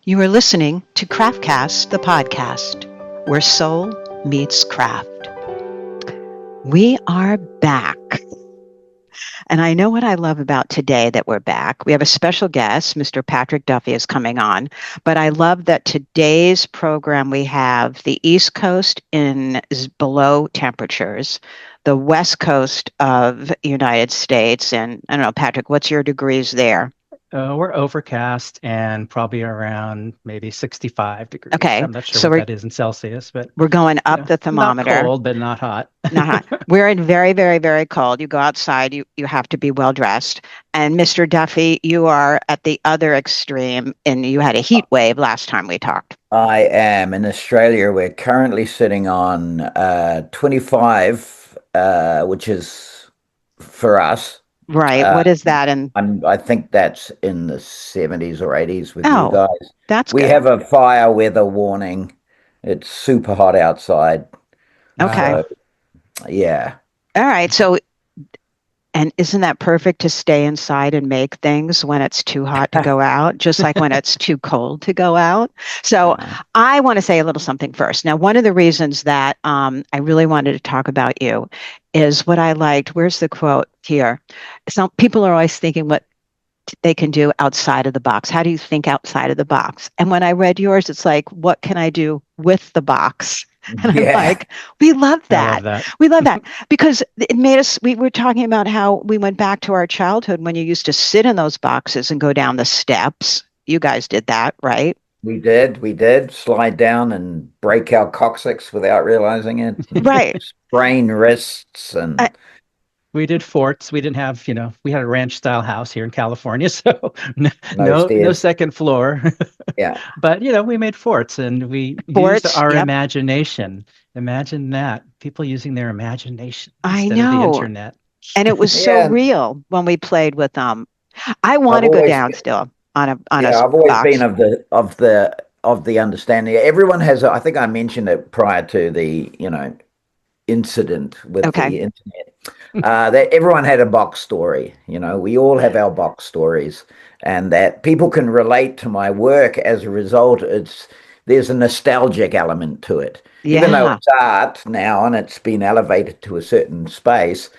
You are listening to Craftcast, the podcast, where soul meets craft. We are back. And I know what I love about today that we're back. We have a special guest, Mr. Patrick Duffy is coming on. But I love that today's program we have the East Coast in below temperatures, the West Coast of the United States. And I don't know, Patrick, what's your degrees there? We're overcast and probably around maybe 65 degrees. Okay. I'm not sure what that is in Celsius, but we're going up the thermometer. Not cold, but not hot. Not hot. We're in very, very, very cold. You go outside, you have to be well dressed. And Mr. Duffy, you are at the other extreme, and you had a heat wave last time we talked. I am in Australia. We're currently sitting on 25, which is for us. Right. What is that? And I think that's in the 70s or 80s with you guys. That's we good. have a fire weather warning. It's super hot outside. Okay. Yeah. All right. So, and isn't that perfect to stay inside and make things when it's too hot to go out, just like when it's too cold to go out? So I want to say a little something first. Now, one of the reasons that I really wanted to talk about you is what I liked. Where's the quote here? Some people are always thinking what they can do outside of the box. How do you think outside of the box? And when I read yours, it's like, what can I do with the box? And I'm like, we love that. We love that because it made us, we were talking about how we went back to our childhood when you used to sit in those boxes and go down the steps. You guys did that, right? We did slide down and break our coccyx without realizing it. Right. Sprain wrists and... we did forts. We didn't have, we had a ranch style house here in California, so no second floor. Yeah. But, we made forts and we used our imagination. Imagine that. People using their imagination instead of the internet. And it was so real when we played with them. I want to go down still on a I've always been of the understanding. Everyone has, I think I mentioned it prior to the, incident with the internet. That everyone had a box story. We all have our box stories, and that people can relate to my work as a result. There's a nostalgic element to it. Even though it's art now and it's been elevated to a certain space,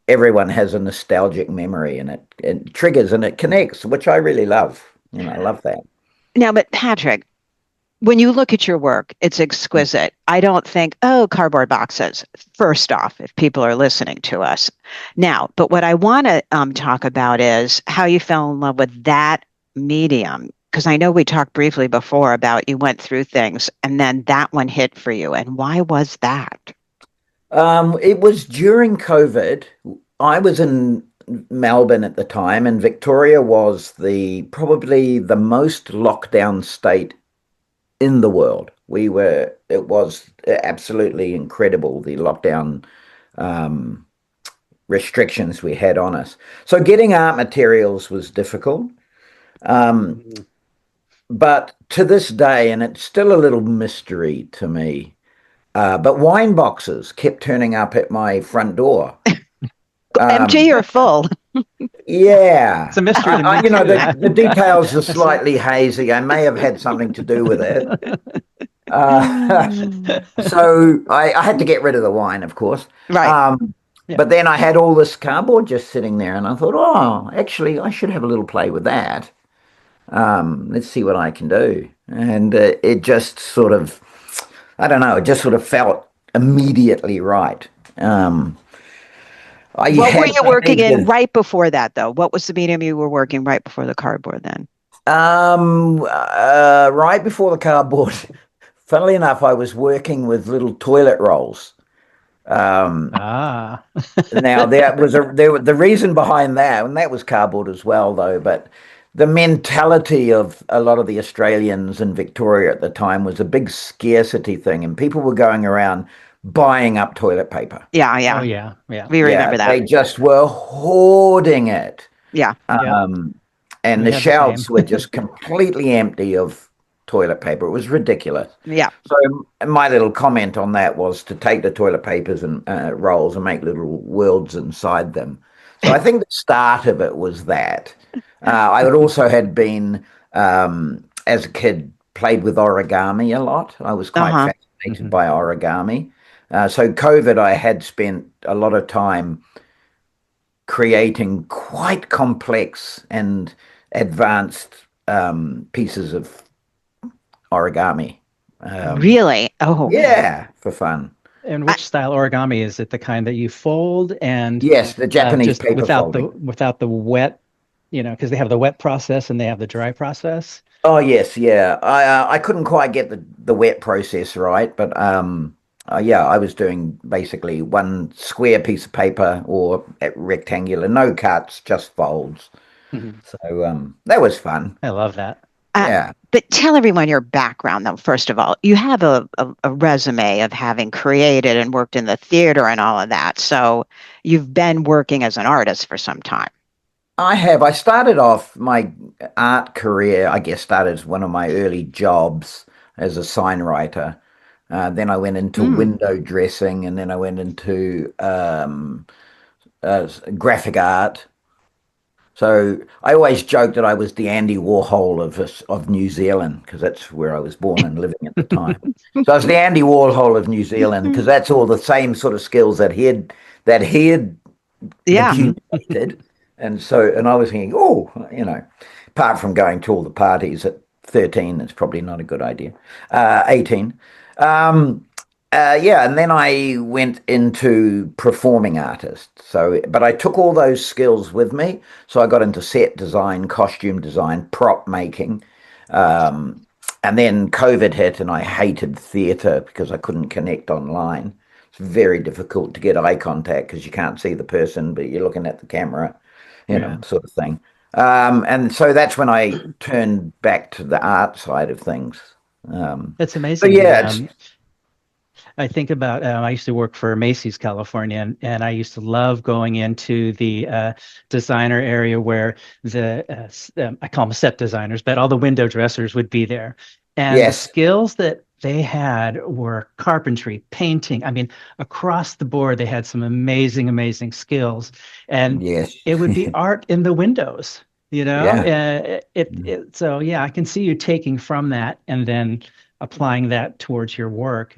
everyone has a nostalgic memory, and it triggers and it connects, which I really love. I love that. Now, but Patrick, when you look at your work, it's exquisite. I don't think, cardboard boxes, first off, if people are listening to us. Now, but what I want to talk about is how you fell in love with that medium. Because I know we talked briefly before about you went through things and then that one hit for you. And why was that? It was during COVID. I was in Melbourne at the time, and Victoria was probably the most lockdown state in the world. It was absolutely incredible, the lockdown restrictions we had on us. So getting art materials was difficult. But to this day, and it's still a little mystery to me, but wine boxes kept turning up at my front door. Empty or full? Yeah. It's a mystery to me. The details are slightly hazy. I may have had something to do with it. So I had to get rid of the wine, of course. Right. But then I had all this cardboard just sitting there, and I thought, actually, I should have a little play with that. Let's see what I can do. And it just sort of, I don't know, it just sort of felt immediately right. What were you working in right before that, though? What was the medium you were working right before the cardboard then? Right before the cardboard, funnily enough, I was working with little toilet rolls. Now the reason behind that, and that was cardboard as well, though, but the mentality of a lot of the Australians in Victoria at the time was a big scarcity thing, and people were going around buying up toilet paper. Yeah. Oh, yeah. We remember that. They just were hoarding it. Yeah. And the shelves were just completely empty of toilet paper. It was ridiculous. Yeah. So my little comment on that was to take the toilet papers and rolls and make little worlds inside them. So I think the start of it was that. I had also had been as a kid, played with origami a lot. I was quite fascinated by origami. So COVID, I had spent a lot of time creating quite complex and advanced pieces of origami. Really? Oh, Yeah, for fun. And which style origami is it? The kind that you fold and Yes, the Japanese just paper folding. without the wet, because they have the wet process and they have the dry process. Oh yes, yeah. I couldn't quite get the wet process right, but yeah, I was doing basically one square piece of paper or rectangular, no cuts, just folds. Mhm. So that was fun. I love that. Yeah. but tell everyone your background, though, first of all. You have a resume of having created and worked in the theater and all of that. So you've been working as an artist for some time. I have. I started off my art career, I guess, started as one of my early jobs as a sign writer. Then I went into Mm. window dressing, and then I went into graphic art. So I always joked that I was the Andy Warhol of New Zealand because that's where I was born and living at the time. So I was the Andy Warhol of New Zealand because that's all the same sort of skills that he had Yeah. accumulated. And I was thinking, oh, apart from going to all the parties at 13, it's probably not a good idea. 18. Um, yeah, and then I went into performing artist. So, but I took all those skills with me. So I got into set design, costume design, prop making. Um, and then COVID hit and I hated theatre because I couldn't connect online. It's very difficult to get eye contact because you can't see the person, but you're looking at the camera, Yeah. sort of thing. And so that's when I turned back to the art side of things. It's But amazing. yeah, it's I think about I used to work for Macy's, California, and I used to love going into the designer area where I call them set designers, but all the window dressers would be there. And the yes, skills that they had were carpentry, painting. I mean, across the board, they had some amazing, amazing skills. And yes, it would be art in the windows, you know? yeah. So yeah, I can see you taking from that and then applying that towards your work.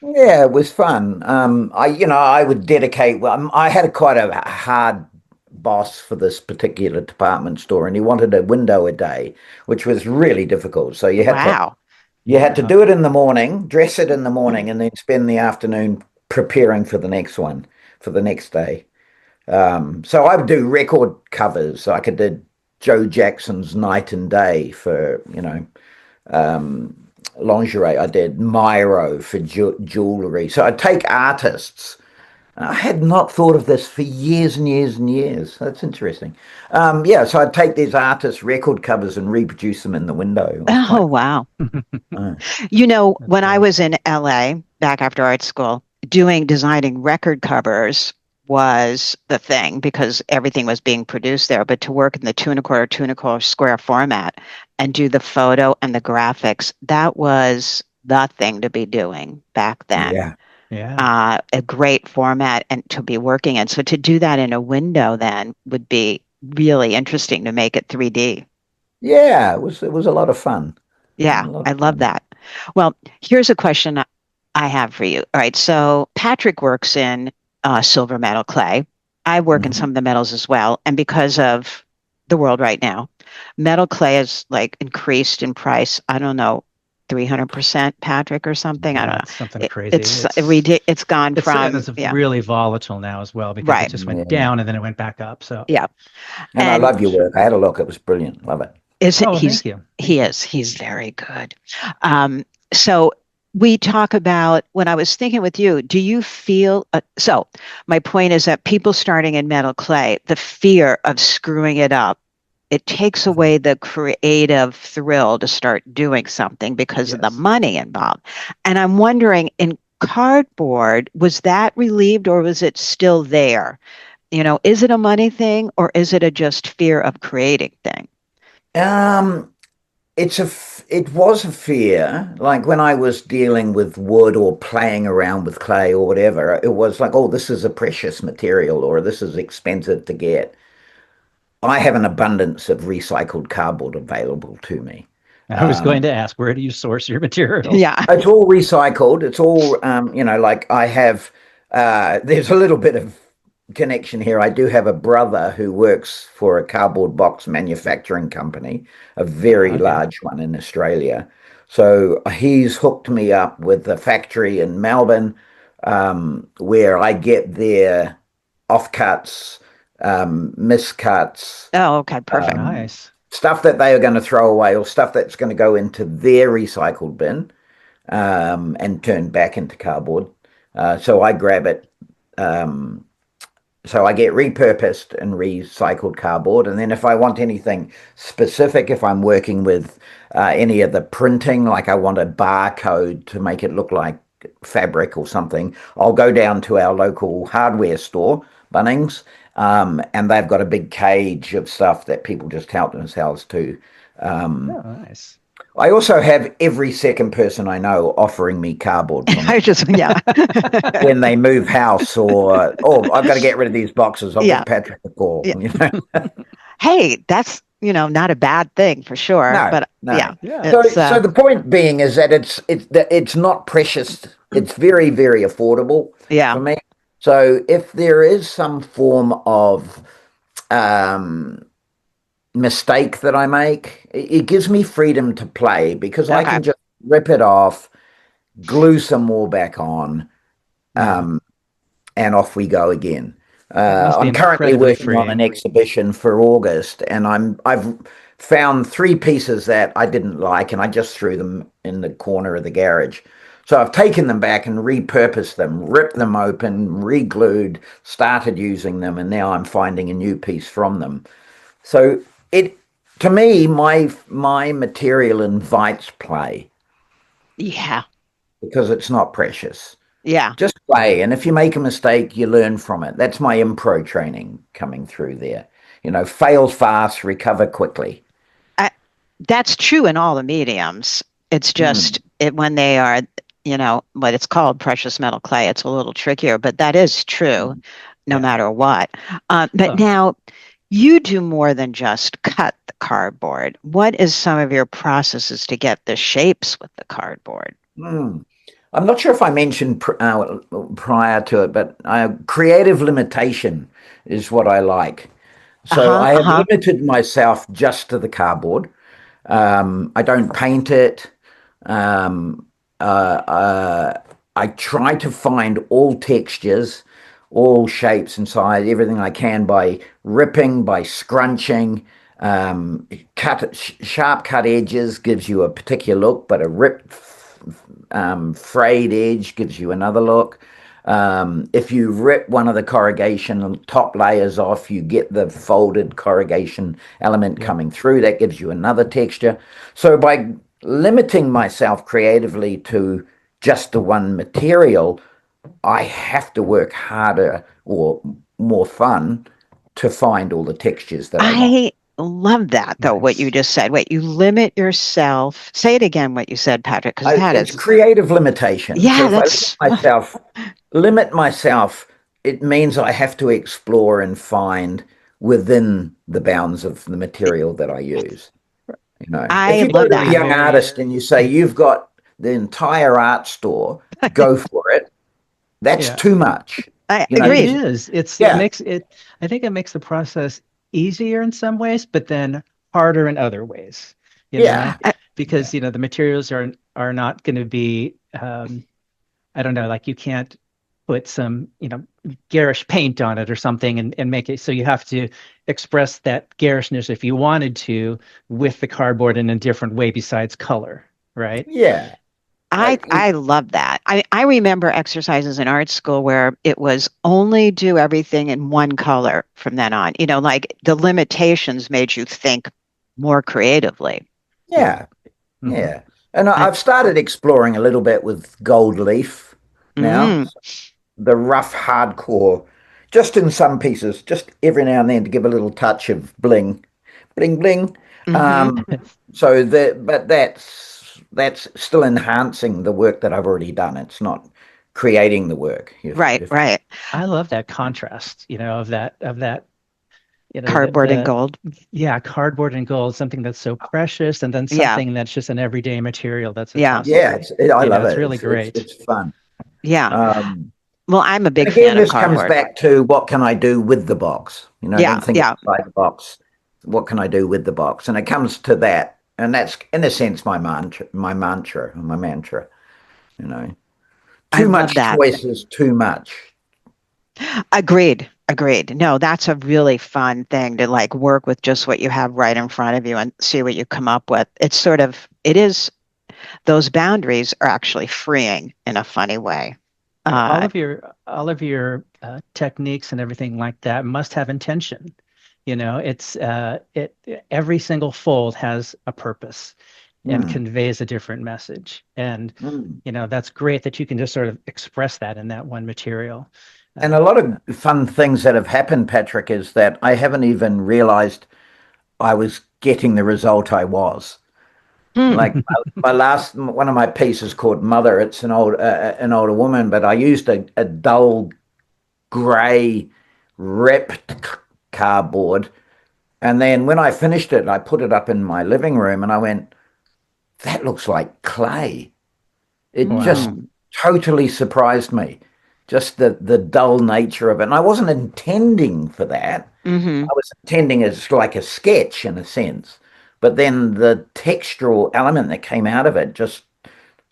Yeah, it was fun. I would dedicate. Well, I had quite a hard boss for this particular department store, and he wanted a window a day, which was really difficult. So Wow. you had to Yeah. do it in the morning, dress it in the morning, and then spend the afternoon preparing for the next one for the next day. So I would do record covers. I could do Joe Jackson's Night and Day for um, lingerie. I did Miro for jewelry. So I'd take artists. I had not thought of this for years and years and years. That's interesting. Yeah, so I'd take these artists' record covers and reproduce them in the window. It was quite Oh, wow. uh, That's When I cool. was in LA back after art school, designing record covers was the thing because everything was being produced there. But to work in the 2¼ square format and do the photo and the graphics, that was the thing to be doing back then. yeah. Yeah. A great format and to be working in. So to do that in a window then would be really interesting to make it 3D. Yeah, it was a lot of fun. A Yeah, lot I of love fun. that. Well, here's a question I have for you. All right, so Patrick works in silver metal clay. I work in Mhm. some of the metals as well, and because of the world right now, metal clay is like increased in price. I don't know, 300%, Patrick, or something. I don't Yeah, know. it's something crazy. It's gone And from it's yeah, really volatile now as well because it right, just went Yeah. down and then it went back up. So yeah, And I and love your work. I had a look. It was brilliant. Love it. is it oh, thank you. he's very good. So we talk about when I was thinking with you, do you feel so my point is that people starting in metal clay, the fear of screwing it up, it takes away the creative thrill to start doing something because of the Yes. money involved. And I'm wondering in cardboard, was that relieved or was it still there? Is it a money thing or is it a just fear of creating thing? Um, it was a fear. Like when I was dealing with wood or playing around with clay or whatever, it was like, oh, this is a precious material or this is expensive to get. I have an abundance of recycled cardboard available to me. I was going to ask, where do you source your material? Yeah. It's all recycled. It's all, like I have, there's a little bit of connection here. I do have a brother who works for a cardboard box manufacturing company, a very Okay. large one in Australia. So he's hooked me up with a factory in Melbourne, where I get their offcuts, miscuts, Oh, okay. Perfect. Nice. stuff that they are going to throw away or stuff that's going to go into their recycled bin, and turn back into cardboard. So I grab it. Um, so I get repurposed and recycled cardboard. And then if I want anything specific, if I'm working with any of the printing, like I want a barcode to make it look like fabric or something, I'll go down to our local hardware store, Bunnings, and they've got a big cage of stuff that people just help themselves to. Oh, nice. I also have every second person I know offering me cardboard from I just, yeah. when they move house, or I've got to get rid of these boxes. I'll Yeah. give Patrick a call. Yeah. Hey, that's, not a bad thing for sure. No, But no. yeah, Yeah. it's, So the point being is that it's not precious. It's very, very affordable yeah. for me. So if there is some form of um, mistake that I make, it gives me freedom to play because I Okay. can just rip it off, glue some more back on, Mhm. um, and off we go again. That must be I'm currently incredibly working on an freeing. exhibition for August, and I've found three pieces that I didn't like, and I just threw them in the corner of the garage. So I've taken them back and repurposed them, ripped them open, re-glued, started using them, and now I'm finding a new piece from them. So it, to me, my material invites play Yeah. because it's not precious. Yeah. Just play, and if you make a mistake, you learn from it. That's my impro training coming through there. Fail fast, recover quickly. I, that's true in all the mediums. It's just Mm, when they are, what it's called precious metal clay, it's a little trickier, but that is true mm. no Yeah. matter what. But Oh, now you do more than just cut the cardboard. What is some of your processes to get the shapes with the cardboard? Mm. I'm not sure if I mentioned prior to it, but creative limitation is what I like. So Uh-huh. I have Uh-huh. limited myself just to the cardboard. I don't paint it. Um, I try to find all textures, all shapes and size, everything I can by ripping, by scrunching. Sharp cut edges gives you a particular look, but a ripped, frayed edge gives you another look. If you rip one of the corrugation top layers off, you get the folded corrugation element yeah. coming through. That gives you another texture. So by limiting myself creatively to just the one material, I have to work harder or more fun to find all the textures that I want. I love that, though, what you Nice. just said. Wait, you limit yourself. Say it again, what you said, Patrick, because that It's is, creative limitation. So yeah, if I that's, limit myself, it means I have to explore and find within the bounds of the material that I use. If I you go love to a Very, that. young very. artist and you say you've got the entire art store, go for it. That's Yeah. too much. I It agreed. is. It Yeah, makes it, I think it makes the process easier in some ways, but then harder in other ways, yeah, I, yeah, because the materials are not going to be I don't know, like you can't put some, garish paint on it or something and make it so you have to express that garishness if you wanted to with the cardboard in a different way besides color, right? yeah. I I, I love that. I remember exercises in art school where it was only do everything in one color from then on. Like the limitations made you think more creatively. Yeah. yeah, Hmm. yeah. And I, I've started exploring a little bit with gold leaf now. mm, The rough, hardcore, just in some pieces, just every now and then to give a little touch of bling, bling, bling. hmm. Um, but that's still enhancing the work that I've already done. It's not creating the work. Right, If right. I love that contrast, of that Cardboard and gold. yeah, cardboard and gold, something that's so precious, and then Yeah. something that's just an everyday material that's a Yeah. Yeah, tapestry. I love It's it. really great. It's fun. Yeah. Um, Well, I'm a and big again, fan of this comes cardboard. back to what can I do with the box? Yeah. Don't think Yeah. outside the box. What can I do with the box? And it comes to that, and that's in a sense my mantra. You know, I too love much that. choice is too much. Agreed. Agreed. No, that's a really fun thing to like work with just what you have right in front of you and see what you come up with. It is, those boundaries are actually freeing in a funny way. All Uh, of your techniques and everything like that must have intention. It's it every single fold has a purpose and Mm, conveys a different message. And mm. that's great that you can just sort of express that in that one material. And a lot of fun things that have happened, Patrick, is that I haven't even realized I was getting the result I was. hmm, Like my last one of my pieces called Mother. It's an older woman, but I used a dull grey ripped cardboard, and then when I finished it, I put it up in my living room, and I went, "That looks like clay." It just Wow. hmm, totally surprised me, just the dull nature of it. And I wasn't intending for that. hmm. I was intending as like a sketch in a sense, but then the textural element that came out of it just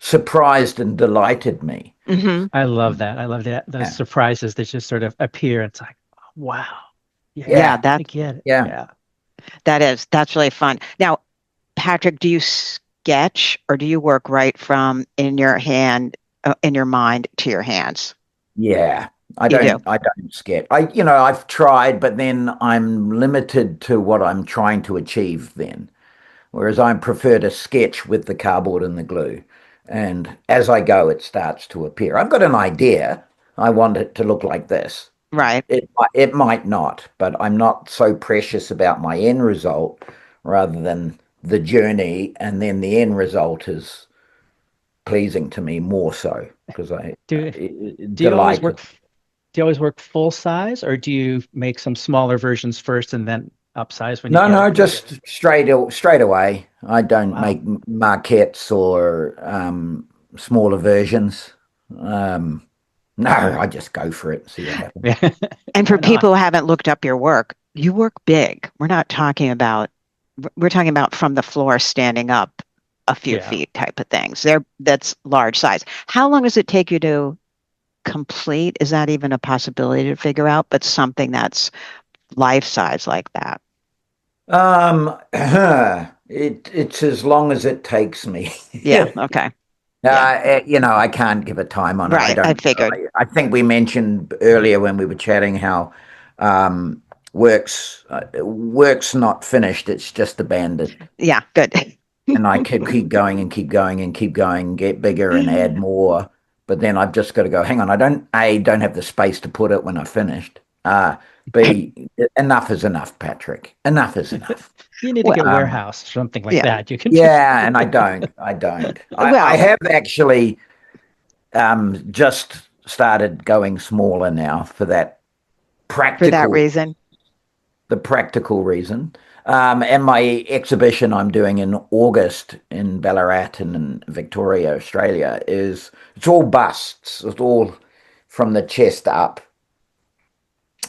surprised and delighted me. Hmm. I love that. I love that. Those Yeah, surprises that just sort of appear. It's like, wow. Yeah, Yeah, yeah, I get it. yeah. Yeah. that's really fun. Now, Patrick, do you sketch or do you work right from in your hand, in your mind to your hands? Yeah, You do. I don't sketch. I've tried, but then I'm limited to what I'm trying to achieve then. Whereas I prefer to sketch with the cardboard and the glue. And as I go, it starts to appear. I've got an idea. I want it to look like this. Right. It might not, but I'm not so precious about my end result rather than the journey, and then the end result is pleasing to me more so because Do do you always delight. work do you always work full size or do you make some smaller versions first and then upsize when you No, get no, it? just straight away. I don't Wow. make marquettes or smaller versions. Um, no, I just go for it and see what happens. Yeah. And for Right on. people who haven't looked up your work, you work big. We're talking about from the floor standing up a few Yeah. feet type of things. That's large size. How long does it take you to complete? Is that even a possibility to figure out? But something that's life size like that. It's as long as it takes me. Yeah. Okay. Yeah. I can't give a time on it. I Right. I don't know. figured. I think we mentioned earlier when we were chatting how um, work's not finished. It's just abandoned. Yeah. Good. And I could keep going and keep going and keep going, get bigger and add more. But then I've just got to go, hang on, I don't have the space to put it when I've finished. B, enough is enough, Patrick. Enough is enough. You need to Well, get Um, warehouse, something like yeah. that. You can just yeah, and I don't. I Well, have actually just started going smaller now for that for that practical reason. the practical reason. And my exhibition I'm doing in August in Ballarat in Victoria, Australia, it's all busts. It's all from the chest up.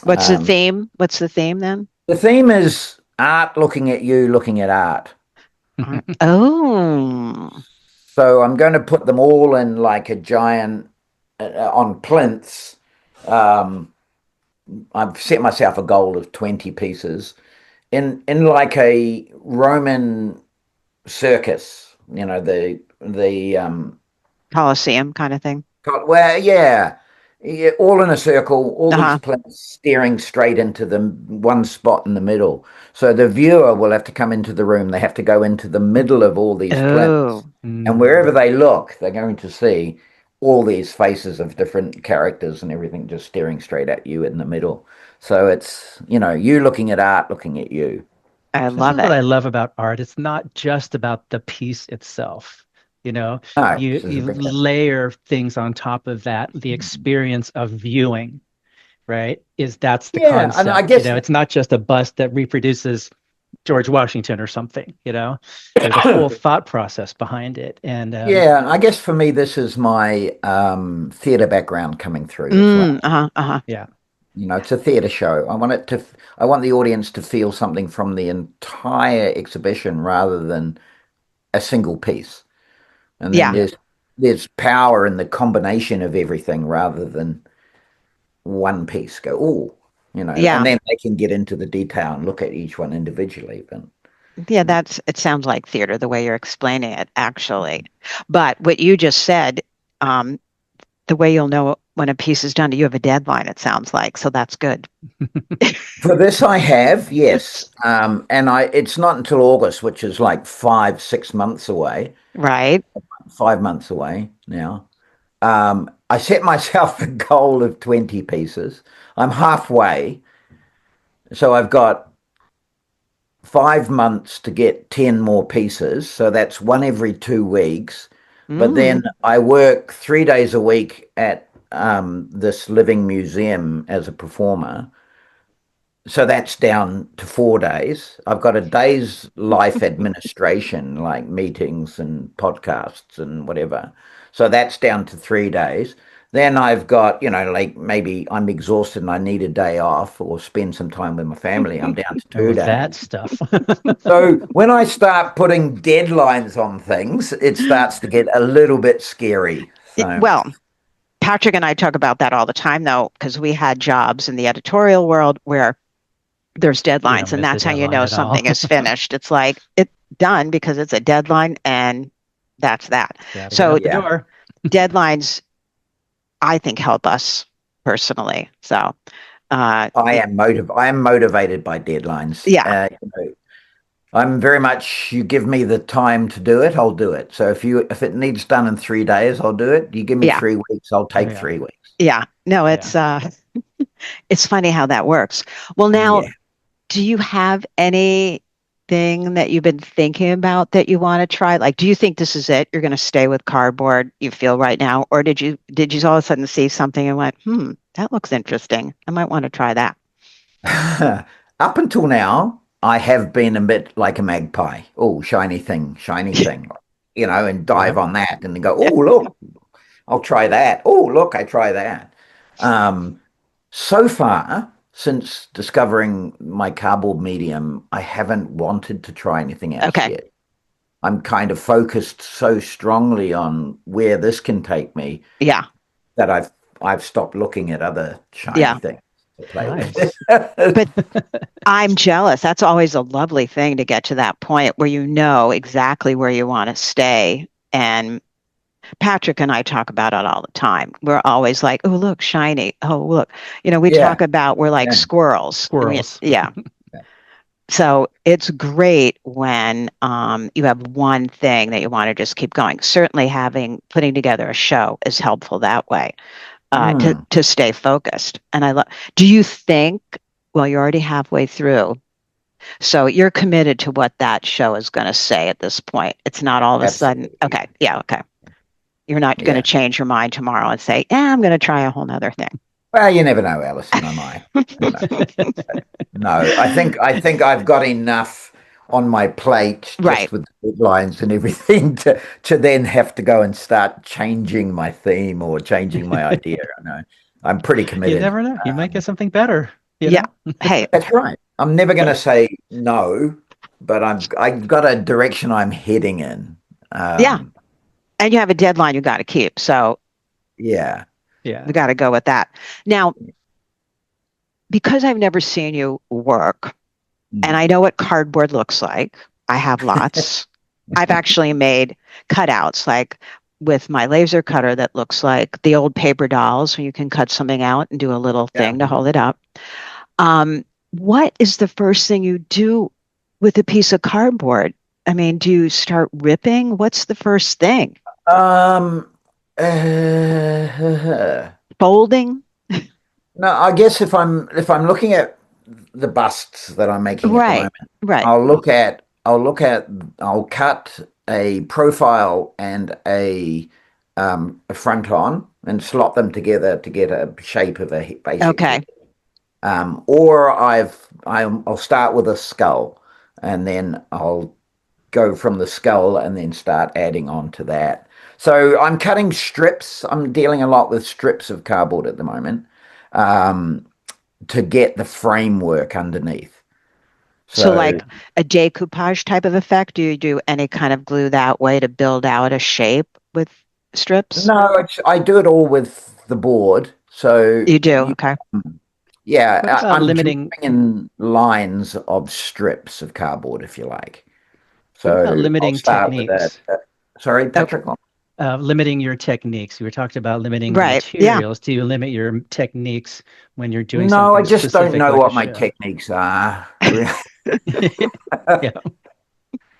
What's the Um, theme? What's the theme then? the theme is art looking at you, looking at art. Oh, So I'm going to put them all in like a giant on plinths. Um, I've set myself a goal of 20 pieces in like a Roman circus, the Coliseum kind of thing. well, yeah, yeah, all in a circle, all these Uh-huh. planets staring straight into the one spot in the middle. So the viewer will have to come into the room. They have to go into the middle of all these planets, Oh, and Mm. wherever they look, they're going to see all these faces of different characters and everything just staring straight at you in the middle. So it's, you looking at art, looking at you. I This love is what it. I love about art. It's not just about the piece itself. You know, No, you this is a you big thing. layer things on top of that, the experience of viewing. right? That's the Yeah, and I concept. guess It's not just a bust that reproduces George Washington or something. There's a whole thought process behind it. And yeah, I guess for me this is my theatre background coming through as well. yeah, It's a theatre show. I want the audience to feel something from the entire exhibition rather than a single piece. And then Yeah. there's power in the combination of everything rather than one piece. Go, oh, and Yeah. then they can get into the detail and look at each one individually. But Yeah, it sounds like theater the way you're explaining it, actually. But what you just said, um, the way you'll know when a piece is done, you have a deadline, it sounds like. So that's good. for this, I have, yes, and it's not until August, which is like 5, 6 months away. Right. 5 months away now. I set myself a goal of 20 pieces. I'm halfway, so I've got 5 months to get 10 more pieces. So that's one every 2 weeks. But Mm. then I work 3 days a week at this living museum as a performer. So that's down to 4 days. I've got a day's life administration, like meetings and podcasts and whatever. So that's down to 3 days. Then I've got, like maybe I'm exhausted and I need a day off or spend some time with my family. I'm down to two oh, days. that stuff. So when I start putting deadlines on things, it starts to get a little bit scary. So Well, Patrick and I talk about that all the time, though, because we had jobs in the editorial world where there's You don't deadlines, and miss a that's how you deadline know at all. something is finished. It's like it's done because it's a deadline, and that's that. Gotta get So out the yeah, door. deadlines, I think, help us personally. So, I am motivated by deadlines. yeah, I'm very much, you give me the time to do it, I'll do it. So if it needs done in 3 days, I'll do it. You give me yeah, 3 weeks, I'll Oh, take yeah. 3 weeks. yeah. No, Yeah. it's funny how that works. Well, now, Yeah. do you have anything that you've been thinking about that you want to try? Like, do you think this is it? You're going to stay with cardboard, you feel right now, or did you all of a sudden see something and went, that looks interesting. I might want to try that. Up until now, I have been a bit like a magpie. Oh, shiny thing, and Yeah. dive on that and then go, oh, look, I'll try that. Oh, look, I try that. Um, so far, since discovering my cardboard medium, I haven't wanted to try anything else Okay. yet. I'm kind of focused so strongly on where this can take me Yeah. that I've stopped looking at other shiny Yeah. things to play Nice. But I'm jealous. That's always a lovely thing to get to that point where you know exactly where you want to stay. And Patrick and I talk about it all the time. We're always like, oh, look, shiny. Oh, look. We Yeah, talk about we're like yeah, squirrels. Squirrels. Yeah. yeah. So it's great when you have one thing that you want to just keep going. Certainly putting together a show is helpful that way to Mm, to stay focused. And I love. Do you think? Well, you're already halfway through, so you're committed to what that show is going to say at this point. It's not all of a sudden. absolutely. Okay, yeah, okay. You're not going to Yeah. change your mind tomorrow and say, "Yeah, I'm going to try a whole nother thing." Well, you never know, Alison. Am I? No, no. I think I've got enough on my plate Right. just with the deadlines and everything to then have to go and start changing my theme or changing my idea. I know. I'm pretty You committed. never know. You might get something better, you Yeah. know? Hey. That's right. I'm never going to say no, but I've got a direction I'm heading in. Yeah. Um, And you have a deadline you got to keep. So yeah. Yeah. we got to go with that. Now, because I've never seen you work and I know what cardboard looks like, I have lots. I've actually made cutouts like with my laser cutter that looks like the old paper dolls when you can cut something out and do a little Yeah. thing to hold it up. What is the first thing you do with a piece of cardboard? I mean, do you start ripping? What's the first thing? Um, uh, Folding? no, I guess if I'm looking at the busts that I'm making at the Right, moment, right. I'll cut a profile and a front on and slot them together to get a shape of a basic Okay. head. or I'll start with a skull, and then I'll go from the skull and then start adding on to that. So I'm cutting strips. I'm dealing a lot with strips of cardboard at the moment, to get the framework underneath. So So like a decoupage type of effect, do you do any kind of glue that way to build out a shape with strips? no, I do it all with the board. So You do, okay. What about I'm drawing limiting? in lines of strips of cardboard, if you like. What about So I'll limiting start with that. techniques? Sorry, Oh, Patrick. Limiting your techniques. We were talking about limiting the right. Yeah. materials. Do you limit your techniques when you're doing No, I something just don't specific know like a what my show? techniques are. Yeah.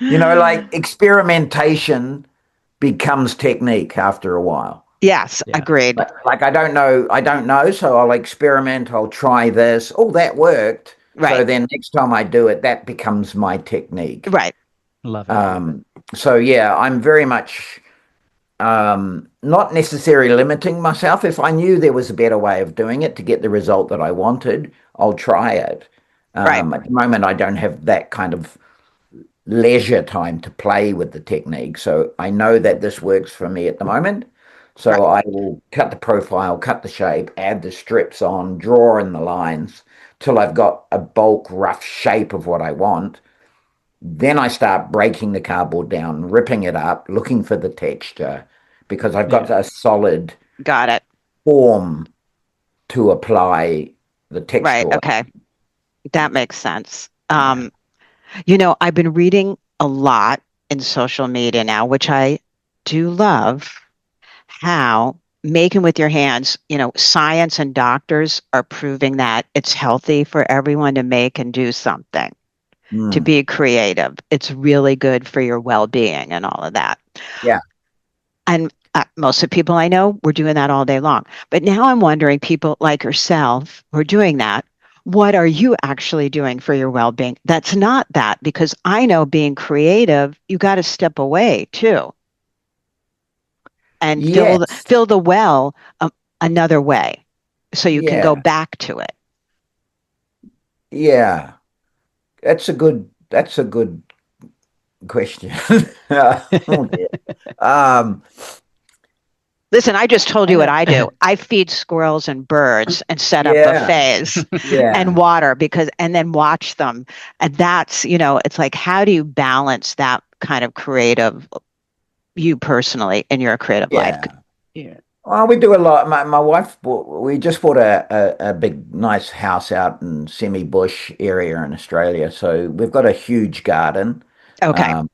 Like experimentation becomes technique after a while. Yes, Yeah. agreed. Like I don't know, so I'll experiment, I'll try this. Oh, that worked. So Right. then next time I do it, that becomes my technique. Right. Love it. So yeah, I'm very much not necessarily limiting myself. If I knew there was a better way of doing it to get the result that I wanted, I'll try it. Right. At the moment, I don't have that kind of leisure time to play with the technique. So I know that this works for me at the moment. So Right. I will cut the profile, cut the shape, add the strips on, draw in the lines till I've got a bulk rough shape of what I want. Then I start breaking the cardboard down, ripping it up, looking for the texture because I've got Yeah. a solid Got it. form to apply the Right. texture. Okay. That makes sense. Yeah. I've been reading a lot in social media now, which I do love, how making with your hands, science and doctors are proving that it's healthy for everyone to make and do something, to Mm. be creative. It's really good for your well-being and all of that. Yeah. And most of the people I know were doing that all day long. But now I'm wondering, people like yourself who are doing that, what are you actually doing for your well-being? That's not that, because I know being creative, you got to step away too and Yes. fill the well another way so you can go Yeah. back to it. Yeah. That's a good question. Oh dear. Um, Listen, I just told I you what know. I do. I feed squirrels and birds and set up yeah. buffets and Yeah. water and then watch them. And that's, it's like, how do you balance that kind of creative, you personally, in your creative life? Yeah. Yeah. Well, we do a lot. My wife we just bought a big, nice house out in semi-bush area in Australia. So we've got a huge garden. Okay. Um,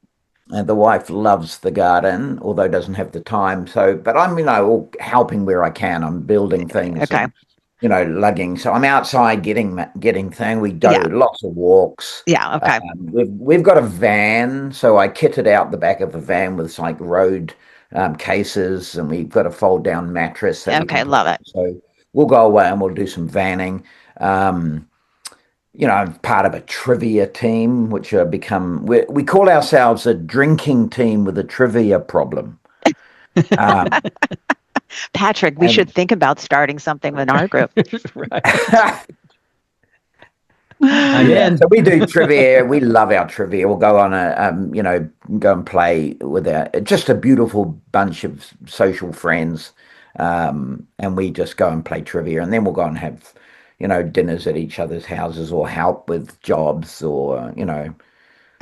and the wife loves the garden, although doesn't have the time. So, but I'm, all helping where I can. I'm building things Okay. and, lugging. So I'm outside getting thing. We do Yeah. lots of walks. Yeah. Okay. We've got a van, so I kitted out the back of a van with like road cases, and we've got a fold down mattress that we can Okay. put Love on. it. So we'll go away and we'll do some vanning. Um, I'm part of a trivia team, which we call ourselves a drinking team with a trivia problem. Um, Patrick, we should and think about starting something with our group. Right. I'm yeah, in. so we do trivia. We love our trivia. We'll go on go and play with just a beautiful bunch of social friends, and we just go and play trivia, and then we'll go and have, dinners at each other's houses or help with jobs or.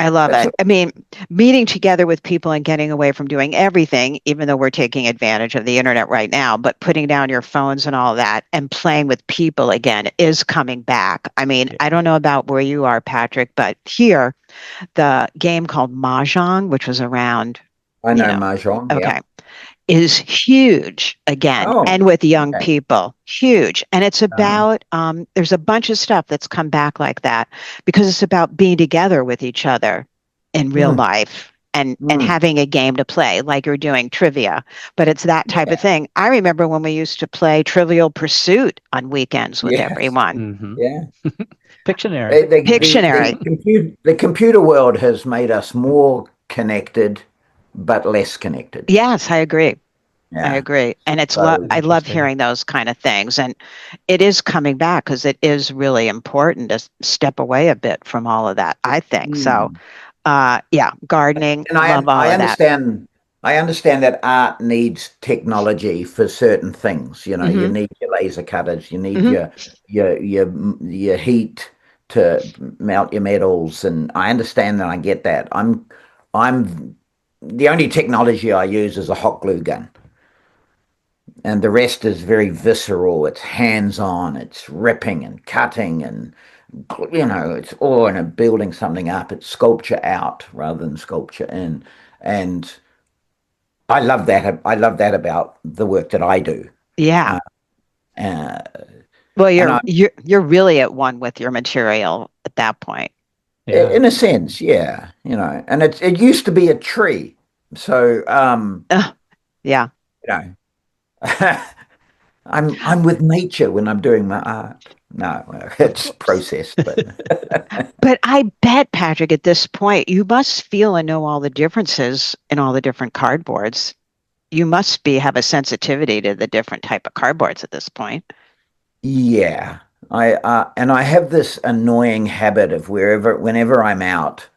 I love It's it. I mean, meeting together with people and getting away from doing everything, even though we're taking advantage of the internet right now, but putting down your phones and all that and playing with people again is coming back. I mean, Yeah. I don't know about where you are, Patrick, but here, the game called Mahjong, which was around, I you know know, Mahjong. Yeah. okay, is huge again, Oh, and with young okay. people, huge. And it's Uh, about, there's a bunch of stuff that's come back like that because it's about being together with each other in real mm, life and mm, having a game to play, like you're doing trivia. But it's that type of yeah. thing. I remember when we used to play Trivial Pursuit on weekends with Yes. everyone. Hmm. Yeah. Pictionary. Pictionary. The computer world has made us more connected, but less connected. Yes, I agree. I Yeah. agree. And So I love Interesting. hearing those kind of things. And it is coming back because it is really important to step away a bit from all of that, I think. So, mm. yeah, gardening, And love all I of that. understand that art needs technology for certain things. You know, you Hmm. need your laser cutters, you need Hmm. your heat to melt your metals, and I understand and I get that. I'm the only technology I use is a hot glue gun, and the rest is very visceral. It's hands-on. It's ripping and cutting, and it's all in a building something up. It's sculpture out rather than sculpture in, and I love that. I love that about the work that I do. Yeah. Uh, uh, Well, and I, you're really at one with your material at that point. Yeah. in a sense, yeah, and it used to be a tree, so Ugh, yeah. you know, I'm with nature when I'm doing my art. No, it's processed, but But I bet, Patrick, at this point, you must feel and know all the differences in all the different cardboards. You must be have a sensitivity to the different type of cardboards at this point. yeah, I have this annoying habit of whenever I'm out.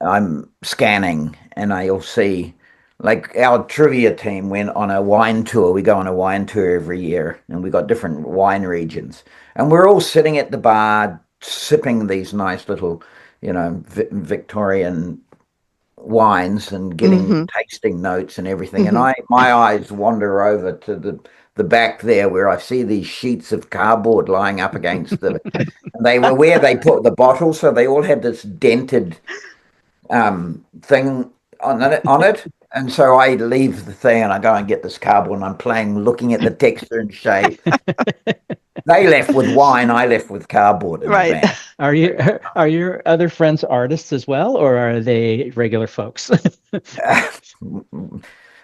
I'm scanning and I'll see like our trivia team went on a wine tour. We go on a wine tour every year and we got different wine regions. And we're all sitting at the bar sipping these nice little, Victorian wines and getting Hmm. tasting notes and everything. And Hmm. my eyes wander over to the back there where I see these sheets of cardboard lying up against they were where they put the bottle, so they all had this dented thing on it. And so I leave the thing and I go and get this cardboard and I'm playing, looking at the texture and shape. They left with wine, I left with cardboard in the Right. van. Are you are your other friends artists as well, or are they regular folks?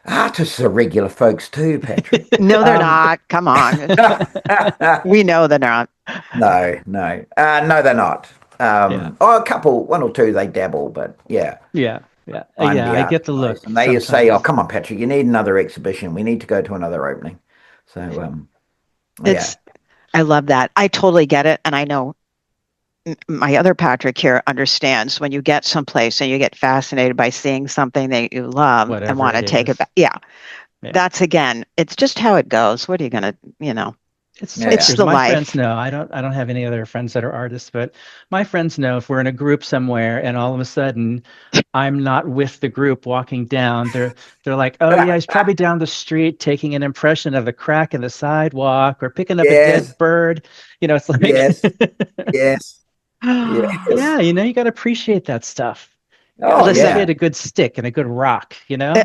Artists are regular folks too, Patrick. No, they're Um, not. Come on. no, We know they're not. no, no, they're not. Yeah. Oh, a couple, one or two, they dabble, but yeah, Yeah. Yeah. I'm Yeah. the I art get the guys, look and they say, "Oh, sometimes. come on, Patrick, you need another exhibition. We need to go to another opening." So, yeah, It's, I love that. I totally get it. And I know my other Patrick here understands when you get someplace and you get fascinated by seeing something that you love and Whatever want to it take it is. back. Yeah. Yeah. That's again, it's just how it goes. What are you going to, yeah, it's Yours. the My friends life. know. I don't have any other friends that are artists, but my friends know if we're in a group somewhere and all of a sudden I'm not with the group walking down, they're like, "Oh yeah, he's probably down the street taking an impression of a crack in the sidewalk or picking up a yes, dead bird." It's like yes, yes, yes. yeah, you got to appreciate that stuff. You got to Oh, Listen, yeah. appreciate a good stick and a good rock, uh,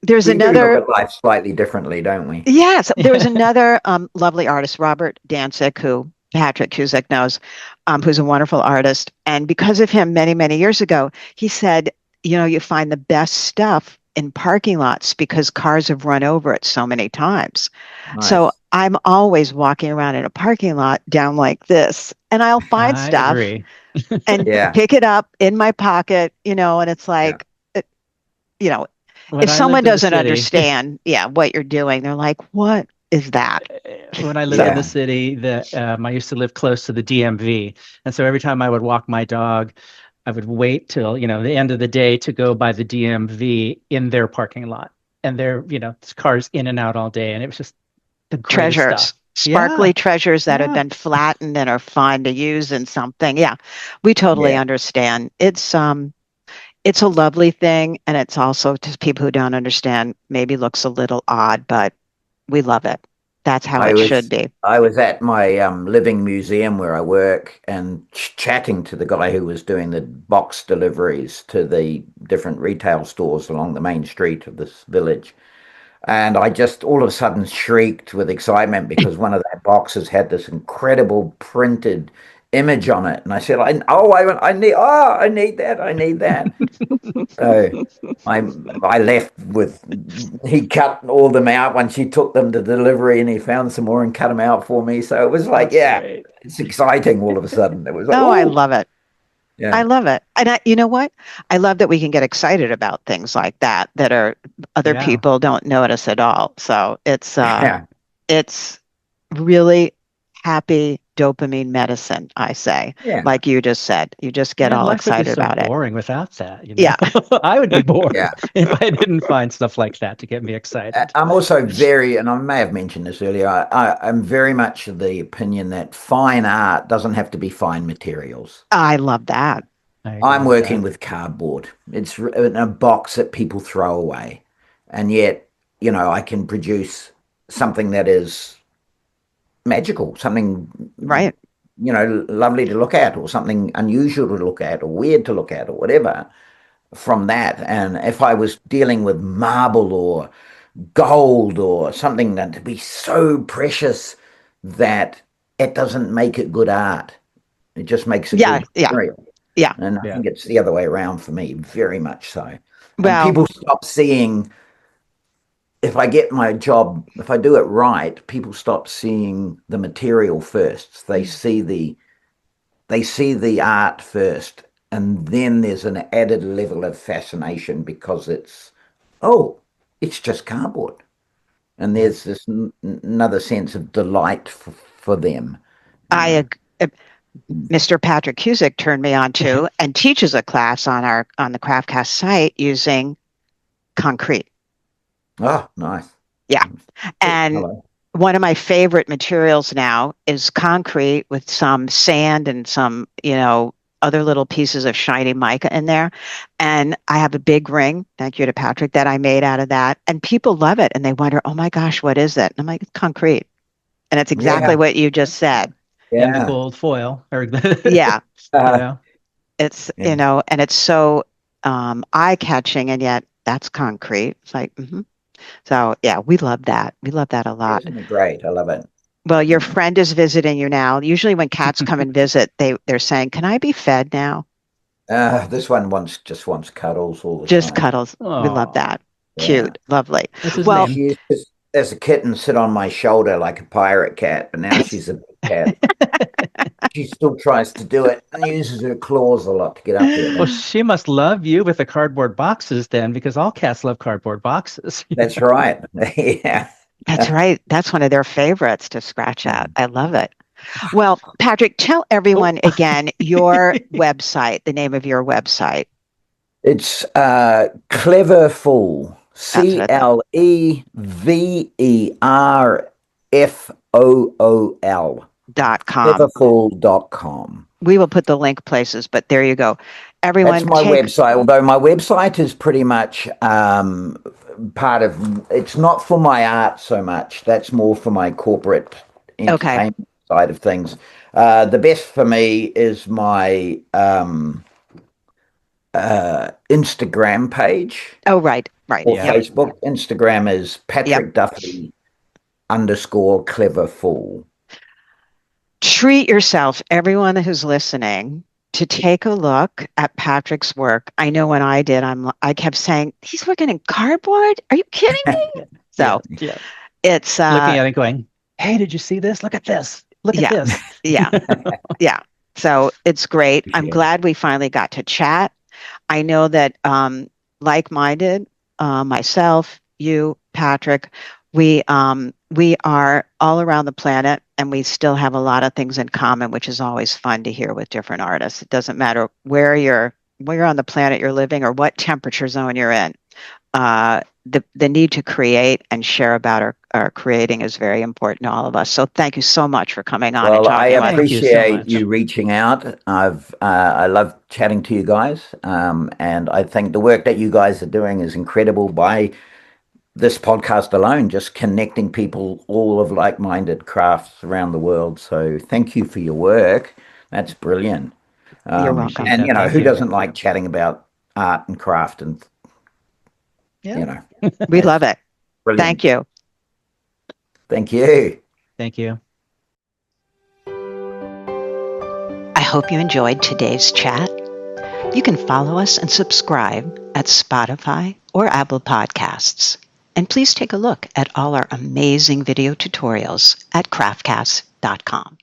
there's We do look another. at life slightly differently, don't we? Yes, there was Yeah. another lovely artist, Robert Dancic, who Patrick Cusick knows, who's a wonderful artist. And because of him, many, many years ago, he said, you find the best stuff in parking lots because cars have run over it so many times. So Nice. I'm always walking around in a parking lot down like this, and I'll find I stuff agree. and Yeah, pick it up in my pocket, and it's yeah, like, you know, When if I someone lived in the doesn't city, understand, yeah, what you're doing, they're like, what is that? when I lived So in the yeah, city, I used to live close to the DMV, and so every time I would walk my dog, I would wait till the end of the day to go by the DMV in their parking lot, and there's cars in and out all day, and it was just the greatest treasures, stuff. Yeah, sparkly treasures that have yeah, been flattened and are fun to use in something. Yeah, we totally yeah. understand. It's a lovely thing, and it's also to people who don't understand, maybe looks a little odd, but we love it. That's how I it should was be. I was at my living museum where I work and chatting to the guy who was doing the box deliveries to the different retail stores along the main street of this village. And I just all of a sudden shrieked with excitement because one of their boxes had this incredible printed image on it. And I said, I need that. I need that. So I I left with he cut all them out once he took them to delivery and he found some more and cut them out for me. So it was like, that's yeah, great. it's exciting all of a sudden. It was like, Oh, I oh, love it. I Yeah. love it. And you know what? I love that we can get excited about things like that that are other Yeah. people don't notice at all. So Yeah. it's really happy dopamine medicine, I say. Yeah. Like you just said. You just get And all life would be excited so about it. boring without that, Yeah. I would be Yeah. bored if I didn't find stuff like that to get me excited. I'm also very, and I may have mentioned this earlier, I'm very much of the opinion that fine art doesn't have to be fine materials. I love that. I agree I'm with working that. with cardboard. It's in a box that people throw away. And yet, I can produce something that is magical, something, Right. lovely to look at, or something unusual to look at, or weird to look at, or whatever from that. And if I was dealing with marble or gold or something that to be so precious that it doesn't make it good art. It just makes it Yeah. good Yeah. material. Yeah. And I Yeah. think it's the other way around for me, very much so. And Well, people stop seeing, if I get my job, if I do it right, people stop seeing the material first. They see the art first, and then there's an added level of fascination because it's just cardboard, and Yeah. there's this another sense of delight for them. I Uh, Mr. Patrick Cusick turned me on to and teaches a class on the Craftcast site using concrete. oh, nice. Yeah. Cool. And Hello. one of my favorite materials now is concrete with some sand and some, other little pieces of shiny mica in there. And I have a big ring, thank you to Patrick, that I made out of that. And people love it and they wonder, oh my gosh, what is it? And I'm like, it's concrete. And it's Yeah, exactly what you just said. And the yeah, gold foil or Yeah. you uh, know. It's, yeah. and it's so eye-catching, and yet that's concrete. It's like, So yeah, we love that. We love that a lot. Isn't it great? I love it. Well, your Yeah. friend is visiting you now. Usually when cats come and visit, they're saying, "Can I be fed now?" This one just wants cuddles all the Just time. cuddles. We love Oh, that. Yeah. Cute. Lovely. what's his Well, name? She used to, as a kitten, sit on my shoulder like a pirate cat, but now she's a big cat. She still tries to do it and uses her claws a lot to get up there. Well, But she must love you with the cardboard boxes then, because all cats love cardboard boxes. that's right. Yeah. that's right. That's one of their favorites to scratch at. I love it. Well, Patrick, tell everyone Oh, again your website, the name of your website. It's Clever Fool. That's what I thought. CleverFool. .com. Cleverfool.com. We will put the link places, but there you go. That's Everyone my take, website, although my website is pretty much part of, it's not for my art so much. That's more for my corporate okay. entertainment side of things. The best for me is my Instagram page Oh, right, right. or Yep, Facebook. Instagram is yep. Patrick Duffy _ Clever Fool. Treat yourself, everyone who's listening, to take a look at Patrick's work. I know when I did, I kept saying, he's working in cardboard? Are you kidding me? yeah, So yeah. it's Looking at it going, hey, did you see this? Look at this. Look at yeah, this. yeah, yeah. So it's great. I'm Appreciate it. glad we finally got to chat. I know that like-minded, myself, you, Patrick, we are all around the planet, and we still have a lot of things in common, which is always fun to hear with different artists. It doesn't matter where you're on the planet you're living or what temperature zone you're in. The need to create and share about our creating is very important to all of us. So thank you so much for coming on and Well, I talking with Thank us. you so appreciate much. you reaching out. I love chatting to you guys, and I think the work that you guys are doing is incredible. By this podcast alone, just connecting people, all of like-minded crafts around the world. So, thank you for your work. That's brilliant. You're Appreciate welcome. And that. Thank who you. doesn't like chatting about art and craft? And Yeah. you know, We love that's it. brilliant. Thank you. Thank you. Thank you. I hope you enjoyed today's chat. You can follow us and subscribe at Spotify or Apple Podcasts. And please take a look at all our amazing video tutorials at craftcast.com.